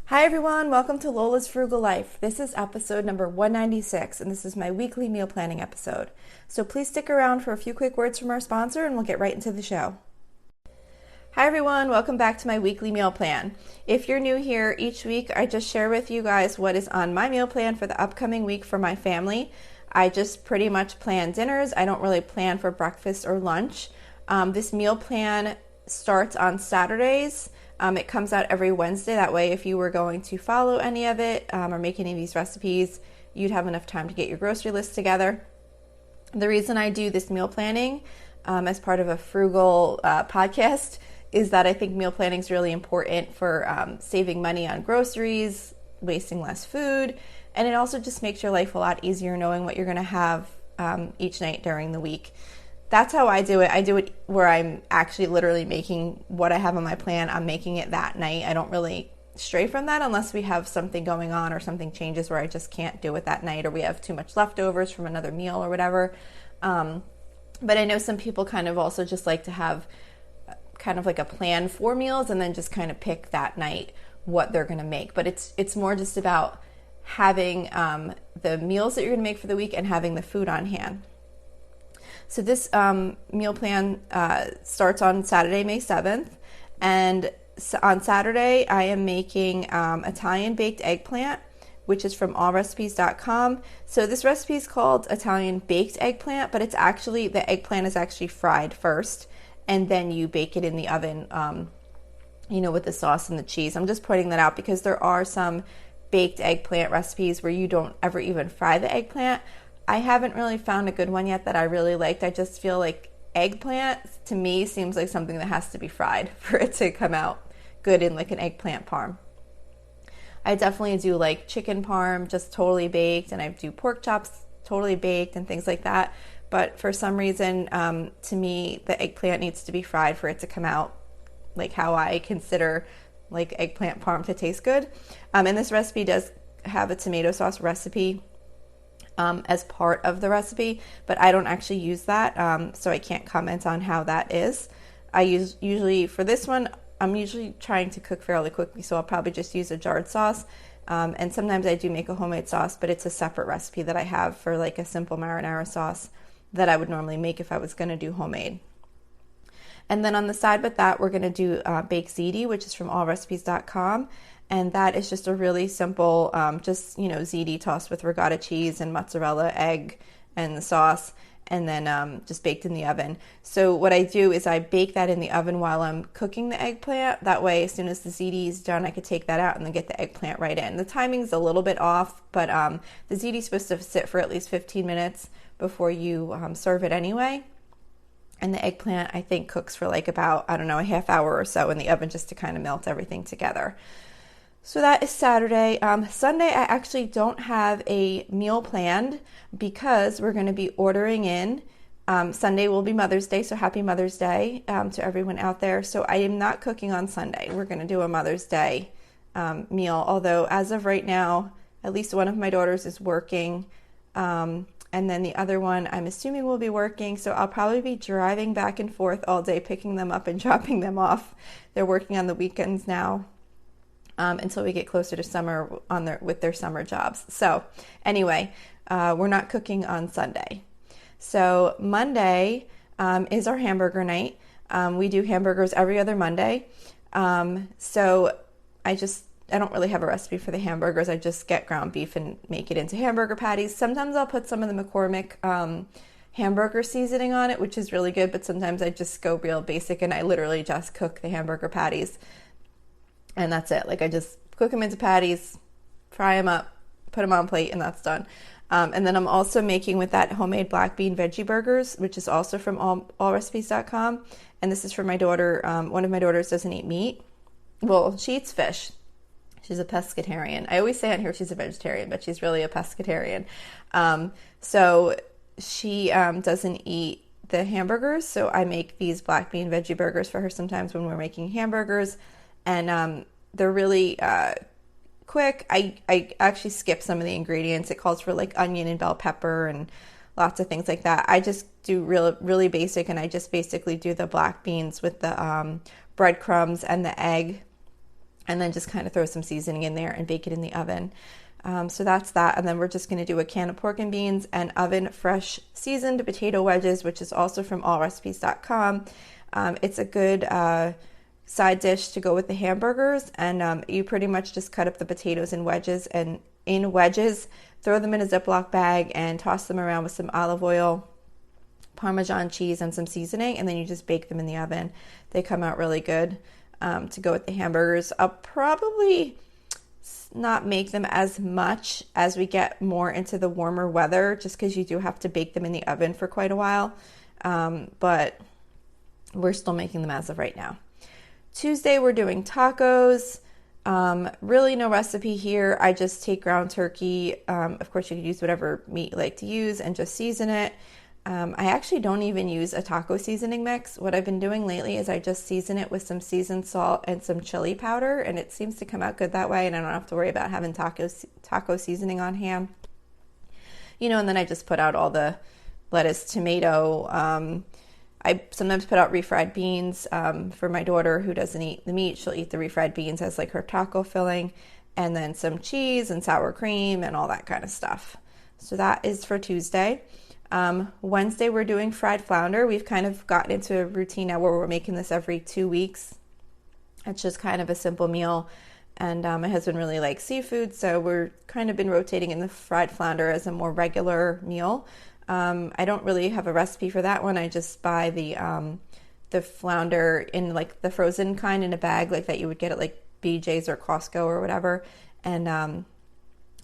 Hi everyone, welcome to Lola's Frugal Life. This is episode number 196, and this is my weekly meal planning episode. So please stick around for a few quick words from our sponsor, and we'll get right into the show. Hi everyone, welcome back to my weekly meal plan. If you're new here, each week I just share with you guys what is on my meal plan for the upcoming week for my family. I just pretty much plan dinners. I don't really plan for breakfast or lunch. This meal plan starts on Saturdays. It comes out every Wednesday. That way, if you were going to follow any of it or make any of these recipes, you'd have enough time to get your grocery list together. The reason I do this meal planning as part of a frugal podcast is that I think meal planning is really important for saving money on groceries, wasting less food, and it also just makes your life a lot easier knowing what you're going to have each night during the week. That's how I do it. I do it where I'm actually literally making what I have on my plan. I'm making it that night. I don't really stray from that unless we have something going on or something changes where I just can't do it that night, or we have too much leftovers from another meal or whatever. But I know some people kind of also just like to have kind of like a plan for meals and then just kind of pick that night what they're going to make. But it's more just about having the meals that you're going to make for the week and having the food on hand. So this meal plan starts on Saturday, May 7th, and on Saturday I am making Italian baked eggplant, which is from allrecipes.com. So this recipe is called Italian baked eggplant, but it's actually, the eggplant is actually fried first, and then you bake it in the oven, with the sauce and the cheese. I'm just pointing that out because there are some baked eggplant recipes where you don't ever even fry the eggplant. I haven't really found a good one yet that I really liked. I just feel like eggplant, to me, seems like something that has to be fried for it to come out good in like an eggplant parm. I definitely do like chicken parm, just totally baked, and I do pork chops totally baked and things like that. But for some reason, to me, the eggplant needs to be fried for it to come out like how I consider like eggplant parm to taste good. And this recipe does have a tomato sauce recipe as part of the recipe, but I don't actually use that, so I can't comment on how that is. Usually for this one, I'm usually trying to cook fairly quickly, so I'll probably just use a jarred sauce, and sometimes I do make a homemade sauce, but it's a separate recipe that I have for like a simple marinara sauce that I would normally make if I was going to do homemade. And then on the side with that, we're going to do baked ziti, which is from allrecipes.com. And that is just a really simple, ziti tossed with ricotta cheese and mozzarella, egg, and the sauce, and then just baked in the oven. So what I do is I bake that in the oven while I'm cooking the eggplant. That way, as soon as the ziti is done, I could take that out and then get the eggplant right in. The timing's a little bit off, but the ziti is supposed to sit for at least 15 minutes before you serve it anyway. And the eggplant, I think, cooks for like about, a half hour or so in the oven just to kind of melt everything together. So that is Saturday. Sunday, I actually don't have a meal planned because we're going to be ordering in. Sunday will be Mother's Day, so happy Mother's Day to everyone out there. So I am not cooking on Sunday. We're going to do a Mother's Day meal, although as of right now, at least one of my daughters is working, and then the other one I'm assuming will be working, so I'll probably be driving back and forth all day, picking them up and dropping them off. They're working on the weekends now. Until we get closer to summer with their summer jobs. So anyway, we're not cooking on Sunday. So Monday is our hamburger night. We do hamburgers every other Monday. So I don't really have a recipe for the hamburgers. I just get ground beef and make it into hamburger patties. Sometimes I'll put some of the McCormick hamburger seasoning on it, which is really good, but sometimes I just go real basic and I literally just cook the hamburger patties. And that's it. Like I just cook them into patties, fry them up, put them on a plate, and that's done. And then I'm also making with that homemade black bean veggie burgers, which is also from allrecipes.com. And this is for my daughter. One of my daughters doesn't eat meat. Well, she eats fish. She's a pescatarian. I always say on here she's a vegetarian, but she's really a pescatarian. So she doesn't eat the hamburgers. So I make these black bean veggie burgers for her sometimes when we're making hamburgers. And they're really quick. I actually skip some of the ingredients. It calls for like onion and bell pepper and lots of things like that. I just do really basic, and I just basically do the black beans with the breadcrumbs and the egg and then just kind of throw some seasoning in there and bake it in the oven. So that's that. And then we're just going to do a can of pork and beans and oven fresh seasoned potato wedges, which is also from allrecipes.com. It's a good side dish to go with the hamburgers, and you pretty much just cut up the potatoes in wedges, throw them in a Ziploc bag and toss them around with some olive oil, Parmesan cheese, and some seasoning, and then you just bake them in the oven. They come out really good to go with the hamburgers. I'll probably not make them as much as we get more into the warmer weather, just because you do have to bake them in the oven for quite a while, but we're still making them as of right now. Tuesday, we're doing tacos. Really no recipe here. I just take ground turkey. Of course, you could use whatever meat you like to use and just season it. I actually don't even use a taco seasoning mix. What I've been doing lately is I just season it with some seasoned salt and some chili powder, and it seems to come out good that way, and I don't have to worry about having taco seasoning on hand. And then I just put out all the lettuce, tomato. I sometimes put out refried beans for my daughter who doesn't eat the meat. She'll eat the refried beans as like her taco filling, and then some cheese and sour cream and all that kind of stuff. So that is for Tuesday. Wednesday, we're doing fried flounder. We've kind of gotten into a routine now where we're making this every 2 weeks. It's just kind of a simple meal, and my husband really likes seafood, so we're kind of been rotating in the fried flounder as a more regular meal. I don't really have a recipe for that one. I just buy the flounder in like the frozen kind in a bag like that you would get at like BJ's or Costco or whatever, and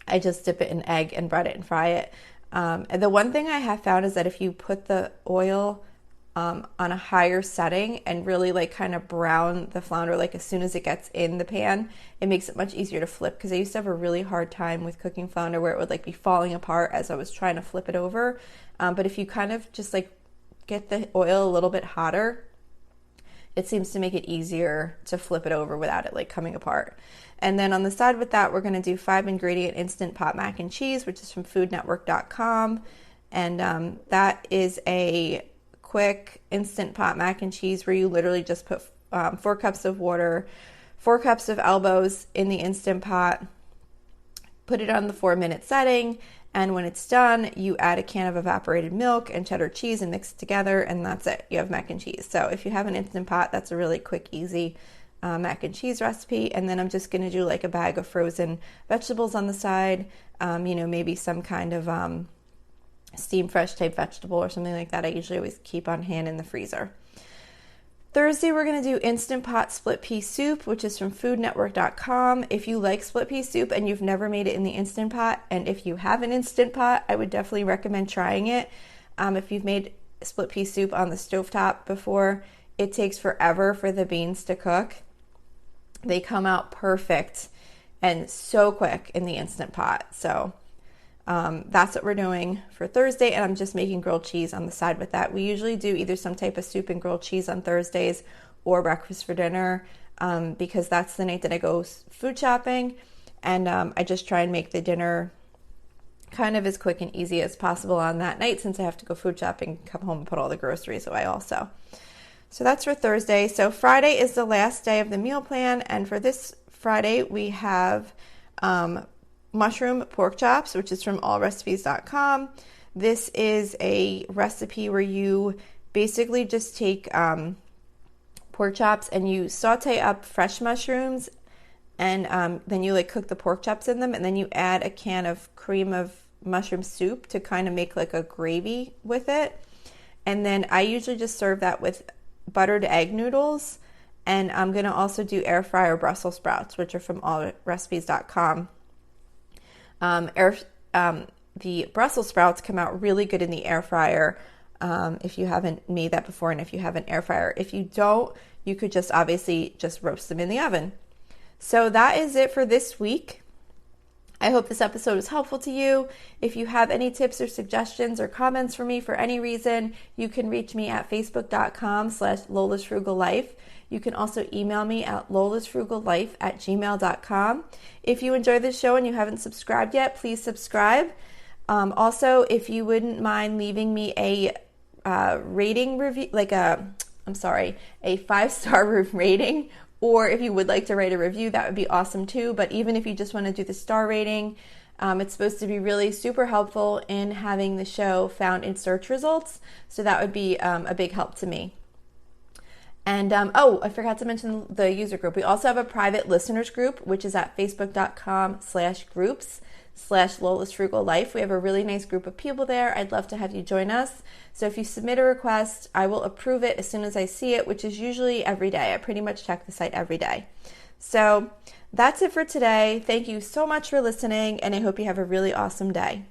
I just dip it in egg and bread it and fry it. And the one thing I have found is that if you put the oil on a higher setting and really like kind of brown the flounder like as soon as it gets in the pan, it makes it much easier to flip, because I used to have a really hard time with cooking flounder where it would like be falling apart as I was trying to flip it over. But if you kind of just like get the oil a little bit hotter, it seems to make it easier to flip it over without it like coming apart. And then on the side with that, we're going to do 5-ingredient instant pot mac and cheese, which is from foodnetwork.com. And that is a quick instant pot mac and cheese where you literally just put 4 cups of water, 4 cups of elbows in the Instant Pot, put it on the 4-minute setting, and when it's done, you add a can of evaporated milk and cheddar cheese and mix it together, and that's it. You have mac and cheese. So if you have an Instant Pot, that's a really quick, easy mac and cheese recipe. And then I'm just going to do like a bag of frozen vegetables on the side, maybe some kind of steam fresh type vegetable or something like that. I usually always keep on hand in the freezer. Thursday, we're going to do Instant Pot split pea soup, which is from foodnetwork.com. If you like split pea soup and you've never made it in the Instant Pot, and if you have an Instant Pot, I would definitely recommend trying it. If you've made split pea soup on the stovetop before, it takes forever for the beans to cook. They come out perfect and so quick in the Instant Pot. So that's what we're doing for Thursday, and I'm just making grilled cheese on the side with that. We usually do either some type of soup and grilled cheese on Thursdays or breakfast for dinner, because that's the night that I go food shopping, and I just try and make the dinner kind of as quick and easy as possible on that night, since I have to go food shopping, come home and put all the groceries away also. So that's for Thursday. So Friday is the last day of the meal plan, and for this Friday we have mushroom pork chops, which is from allrecipes.com. This is a recipe where you basically just take pork chops and you saute up fresh mushrooms, and then you like cook the pork chops in them, and then you add a can of cream of mushroom soup to kind of make like a gravy with it. And then I usually just serve that with buttered egg noodles, and I'm going to also do air fryer Brussels sprouts, which are from allrecipes.com. The Brussels sprouts come out really good in the air fryer if you haven't made that before, and if you have an air fryer. If you don't, you could just obviously just roast them in the oven. So that is it for this week. I hope this episode was helpful to you. If you have any tips or suggestions or comments for me for any reason, you can reach me at facebook.com/lolasfrugallife. You can also email me at lolasfrugallife@gmail.com. If you enjoy this show and you haven't subscribed yet, please subscribe. Also, if you wouldn't mind leaving me a rating review, a 5-star rating Or if you would like to write a review, that would be awesome too. But even if you just want to do the star rating, it's supposed to be really super helpful in having the show found in search results. So that would be a big help to me. And I forgot to mention the user group. We also have a private listeners group, which is at facebook.com/groups/Lola's Frugal Life. We have a really nice group of people there. I'd love to have you join us. So if you submit a request, I will approve it as soon as I see it, which is usually every day. I pretty much check the site every day. So that's it for today. Thank you so much for listening, and I hope you have a really awesome day.